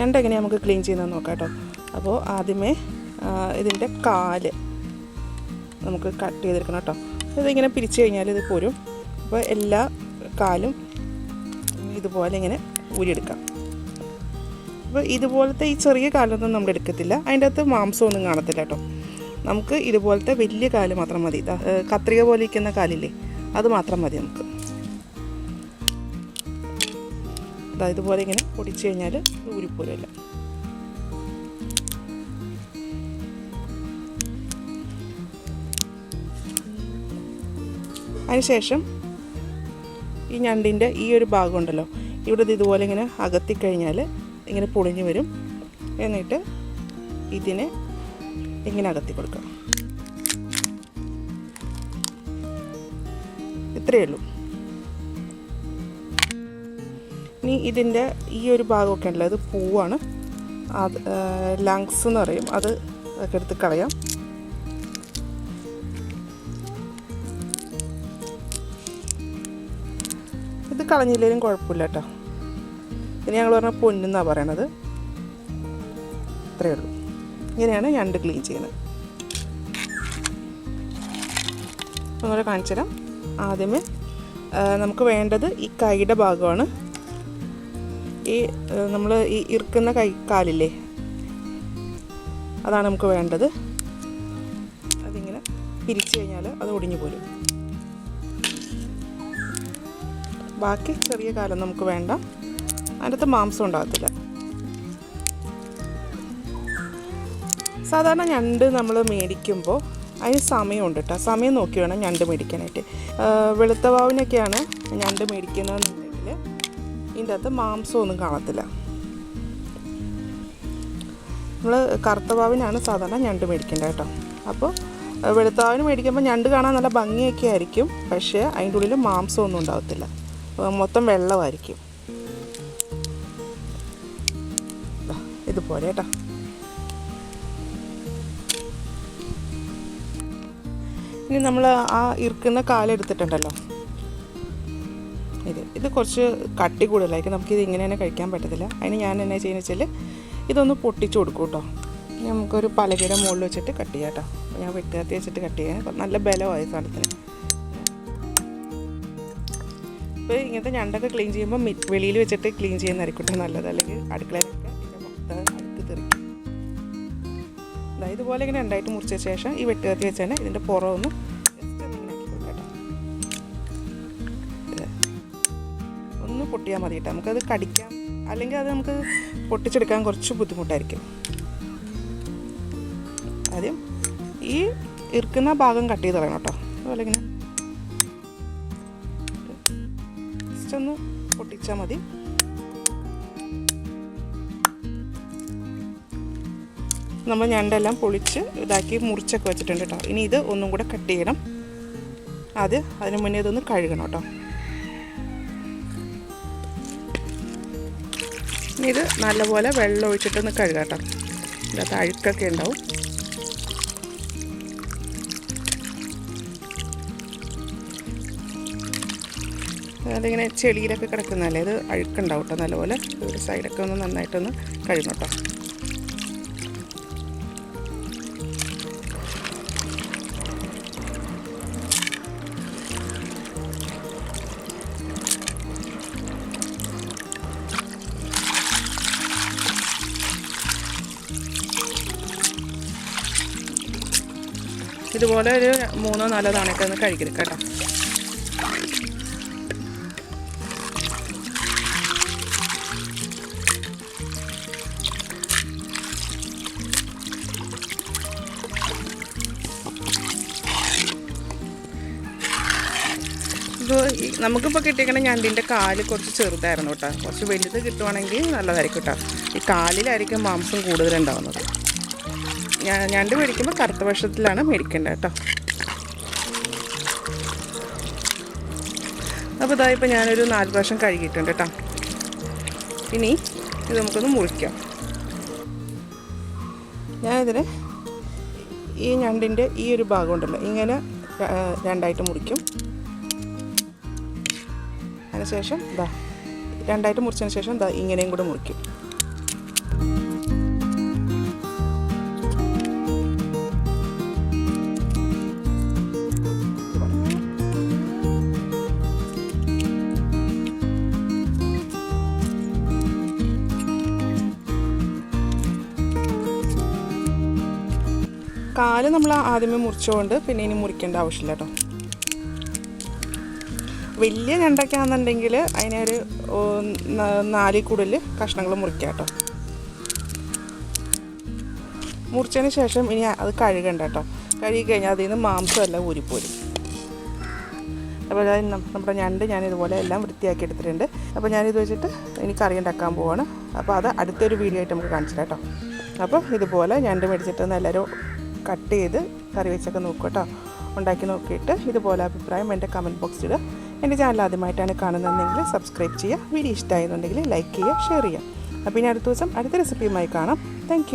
ഞണ്ട് എങ്ങനെയാണ് നമുക്ക് ക്ലീൻ ചെയ്യുന്നത് നോക്കാം കേട്ടോ. അപ്പോൾ ആദ്യമേ ഇതിൻ്റെ കാല് നമുക്ക് കട്ട് ചെയ്തെടുക്കണം കേട്ടോ. ഇതിങ്ങനെ പിരിച്ചു കഴിഞ്ഞാൽ ഇത് പോരും. അപ്പോൾ എല്ലാ കാലും ഇതുപോലെ ഇങ്ങനെ ഊരിയെടുക്കാം. അപ്പോൾ ഇതുപോലത്തെ ഈ ചെറിയ കാലൊന്നും നമ്മൾ എടുക്കത്തില്ല, അതിൻ്റെ അകത്ത് മാംസമൊന്നും കാണത്തില്ല കേട്ടോ. നമുക്ക് ഇതുപോലത്തെ വലിയ കാല് മാത്രം മതി. കത്രിക പോലെ ഇരിക്കുന്ന കാലില്ലേ, അത് മാത്രം മതി നമുക്ക്. ഇതുപോലെ ഇങ്ങനെ പൊടിച്ചു കഴിഞ്ഞാൽ ഊരിപ്പോലുമില്ല. അതിനുശേഷം ഈ ഞണ്ടിൻ്റെ ഈ ഒരു ഭാഗം ഉണ്ടല്ലോ, ഇവിടെ ഇതുപോലെ ഇങ്ങനെ അകത്തിക്കഴിഞ്ഞാൽ ഇങ്ങനെ പൊളിഞ്ഞു വരും. എന്നിട്ട് ഇതിനെ ഇങ്ങനെ അകത്തി കൊടുക്കാം. ഇത്രയേ ഉള്ളൂ. ഇനി ഇതിൻ്റെ ഈ ഒരു ഭാഗമൊക്കെ ഉണ്ടല്ലോ, അത് പൂവാണ്, അത് ലങ്സ് എന്ന് പറയും, അത് ഒക്കെ എടുത്ത് കളയാം. ഇത് കളഞ്ഞില്ലെങ്കിലും കുഴപ്പമില്ല കേട്ടോ. ഇത് ഞങ്ങൾ പറഞ്ഞ പൊന്നെന്നാണ് പറയണത്. ഇത്രയേ ഉള്ളൂ. ഇങ്ങനെയാണ് ഞണ്ട് ക്ലീൻ ചെയ്യുന്നത്. അങ്ങനെ കാണിച്ചു തരാം. ആദ്യമേ നമുക്ക് വേണ്ടത് ഈ കൈയുടെ ഭാഗമാണ്. ഈ നമ്മൾ ഈ ഇറുക്കുന്ന കാലില്ലേ, അതാണ് നമുക്ക് വേണ്ടത്. അതിങ്ങനെ പിരിച്ചു കഴിഞ്ഞാൽ അത് ഒടിഞ്ഞു പോരും. ബാക്കി ചെറിയ കാലം നമുക്ക് വേണ്ട, അതിനകത്ത് മാംസം ഉണ്ടാകത്തില്ല. സാധാരണ ഞണ്ട് നമ്മൾ മേടിക്കുമ്പോൾ അതിന് സമയമുണ്ട് കേട്ടോ. സമയം നോക്കി വേണം ഞണ്ട് മേടിക്കാനായിട്ട്. വെളുത്ത വാവിനൊക്കെയാണ് ഞണ്ട് മേടിക്കുന്നതെന്നുണ്ടെങ്കിൽ ഇതിൻ്റെ അകത്ത് മാംസമൊന്നും കാണത്തില്ല. നമ്മൾ കറുത്ത വാവിനാണ് സാധാരണ ഞണ്ട് മേടിക്കേണ്ടത് കേട്ടോ. അപ്പോൾ വെളുത്ത വാവിന് മേടിക്കുമ്പോൾ ഞണ്ട് കാണാൻ നല്ല ഭംഗിയൊക്കെ ആയിരിക്കും, പക്ഷേ അതിൻ്റെ ഉള്ളിൽ മാംസമൊന്നും ഉണ്ടാകത്തില്ല, മൊത്തം വെള്ളമായിരിക്കും. ഇതുപോലെ കേട്ടോ. ഇനി നമ്മൾ ആ ഇറുക്കുന്ന കാലെടുത്തിട്ടുണ്ടല്ലോ, ഇത് കുറച്ച് കട്ടി കൂടുതലായിരിക്കും, നമുക്കിത് ഇങ്ങനെ തന്നെ കഴിക്കാൻ പറ്റത്തില്ല. അതിന് ഞാൻ എന്നാ ചെയ്യുന്നത് വെച്ചാൽ ഇതൊന്ന് പൊട്ടിച്ചു കൊടുക്കും കേട്ടോ. നമുക്കൊരു പലകയുടെ മുകളിൽ വെച്ചിട്ട് കട്ട് ചെയ്യാം കേട്ടോ. ഞാൻ വെട്ടുകത്തി വെച്ചിട്ട് കട്ട് ചെയ്യാൻ നല്ല ബലമായി സാധനത്തിന്. ഇപ്പോൾ ഇങ്ങനത്തെ ഞണ്ടൊക്കെ ക്ലീൻ ചെയ്യുമ്പോൾ വെളിയിൽ വെച്ചിട്ട് ക്ലീൻ ചെയ്യുന്നതായിരിക്കട്ടെ നല്ലത്, അല്ലെങ്കിൽ അടുക്കളയിലൊക്കെ ഇതിൻ്റെ മൊത്തം അടുക്ക് തെറിക്കും. ഇതുപോലെ ഇങ്ങനെ ഉണ്ടായിട്ട് മുറിച്ച ശേഷം ഈ വെട്ടുകത്തി വെച്ച് തന്നെ ഇതിൻ്റെ പുറമൊന്ന് ജസ്റ്റ് ഒന്നിങ്ങനെ ആക്കി കൊടുക്കാം കേട്ടോ. ഒന്ന് പൊട്ടിയാൽ മതി കേട്ടോ. നമുക്കത് കടിക്കാം, അല്ലെങ്കിൽ അത് നമുക്ക് പൊട്ടിച്ചെടുക്കാൻ കുറച്ച് ബുദ്ധിമുട്ടായിരിക്കും. ആദ്യം ഈ ഇറുക്കുന്ന ഭാഗം കട്ട് ചെയ്ത് കളയണം കേട്ടോ. അതുപോലെ ഇങ്ങനെ ജസ്റ്റ് ഒന്ന് പൊട്ടിച്ചാൽ മതി. നമ്മൾ ഞണ്ടെല്ലാം പൊളിച്ച് ഇതാക്കി മുറിച്ചൊക്കെ വെച്ചിട്ടുണ്ട് കേട്ടോ. ഇനി ഇത് ഒന്നും കൂടെ കട്ട് ചെയ്യണം. അതിന് മുന്നേ ഇതൊന്ന് കഴുകണം കേട്ടോ. ഇനി ഇത് നല്ലപോലെ വെള്ളം ഒഴിച്ചിട്ടൊന്ന് കഴുകാം കേട്ടോ. ഇതിനകത്ത് അഴുക്കൊക്കെ ഉണ്ടാവും. അതിങ്ങനെ ചെളിയിലൊക്കെ കിടക്കുന്നതല്ലേ, ഇത് അഴുക്കുണ്ടാവും കേട്ടോ. നല്ലപോലെ ഒരു സൈഡൊക്കെ ഒന്ന് നന്നായിട്ടൊന്ന് കഴുകണം കേട്ടോ. ഇതുപോലെ ഒരു 3-4 തവണയൊക്കെ ഒന്ന് കഴുകിയെടുക്കാം കേട്ടോ. നമുക്കിപ്പോൾ കിട്ടിയേക്കണ ഞണ്ടിൻ്റെ കാല് കുറച്ച് ചെറുതായിരുന്നു കേട്ടോ. കുറച്ച് വലുത് കിട്ടുവാണെങ്കിൽ നല്ലതായിരിക്കും കേട്ടോ. ഈ കാലിലായിരിക്കും മാംസം കൂടുതലുണ്ടാവുന്നത്. ഞണ്ട് മേടിക്കുമ്പോൾ കറുത്ത വശത്തിലാണ് മേടിക്കേണ്ടത് കേട്ടോ. അപ്പോൾ ഇതായിപ്പോൾ ഞാനൊരു 4 പ്രാവശ്യം കഴുകിയിട്ടുണ്ട് കേട്ടോ. ഇനി ഇത് നമുക്കൊന്ന് മുറിക്കാം. ഞാനിതിന് ഈ ഞണ്ടിൻ്റെ ഈ ഒരു ഭാഗം ഉണ്ടല്ലോ, ഇങ്ങനെ രണ്ടായിട്ട് മുറിക്കും. അതിനുശേഷം ഇതാ രണ്ടായിട്ട് മുറിച്ചതിന് ശേഷം ഇതാ ഇങ്ങനെയും കൂടെ മുറിക്കും. കാല് നമ്മൾ ആദ്യമേ മുറിച്ചുകൊണ്ട് പിന്നെ ഇനി മുറിക്കേണ്ട ആവശ്യമില്ല കേട്ടോ. വലിയ ഞണ്ടൊക്കെയാണെന്നുണ്ടെങ്കിൽ അതിനൊരു 4 കൂടുതൽ കഷ്ണങ്ങൾ മുറിക്കാം കേട്ടോ. മുറിച്ചതിന് ശേഷം ഇനി അത് കഴുകണ്ട കേട്ടോ. കഴുകി കഴിഞ്ഞാൽ അതിൽ നിന്ന് മാംസമെല്ലാം ഊരിപ്പോരും. അപ്പോൾ നമ്മുടെ ഞണ്ട് ഞാനിതുപോലെ എല്ലാം വൃത്തിയാക്കി എടുത്തിട്ടുണ്ട്. അപ്പോൾ ഞാനിത് വെച്ചിട്ട് ഇനി കറി ഉണ്ടാക്കാൻ പോവാണ്. അപ്പോൾ അത് അടുത്തൊരു വീഡിയോ ആയിട്ട് നമുക്ക് കാണിച്ചു കേട്ടോ. അപ്പോൾ ഇതുപോലെ ഞണ്ട് മേടിച്ചിട്ട് എല്ലാവരും കട്ട് ചെയ്ത് കറി വെച്ചൊക്കെ നോക്കുക കേട്ടോ. ഉണ്ടാക്കി നോക്കിയിട്ട് ഇതുപോലെ അഭിപ്രായം എൻ്റെ കമൻറ്റ് ബോക്സിൽ ഇടുക. എൻ്റെ ചാനൽ ആദ്യമായിട്ടാണ് കാണുന്നതെങ്കിൽ സബ്സ്ക്രൈബ് ചെയ്യുക. വീഡിയോ ഇഷ്ടമായെന്നുണ്ടെങ്കിൽ ലൈക്ക് ചെയ്യുക, ഷെയർ ചെയ്യുക. അപ്പോൾ ഇനി അടുത്ത ദിവസം അടുത്ത റെസിപ്പിയുമായി കാണാം. താങ്ക്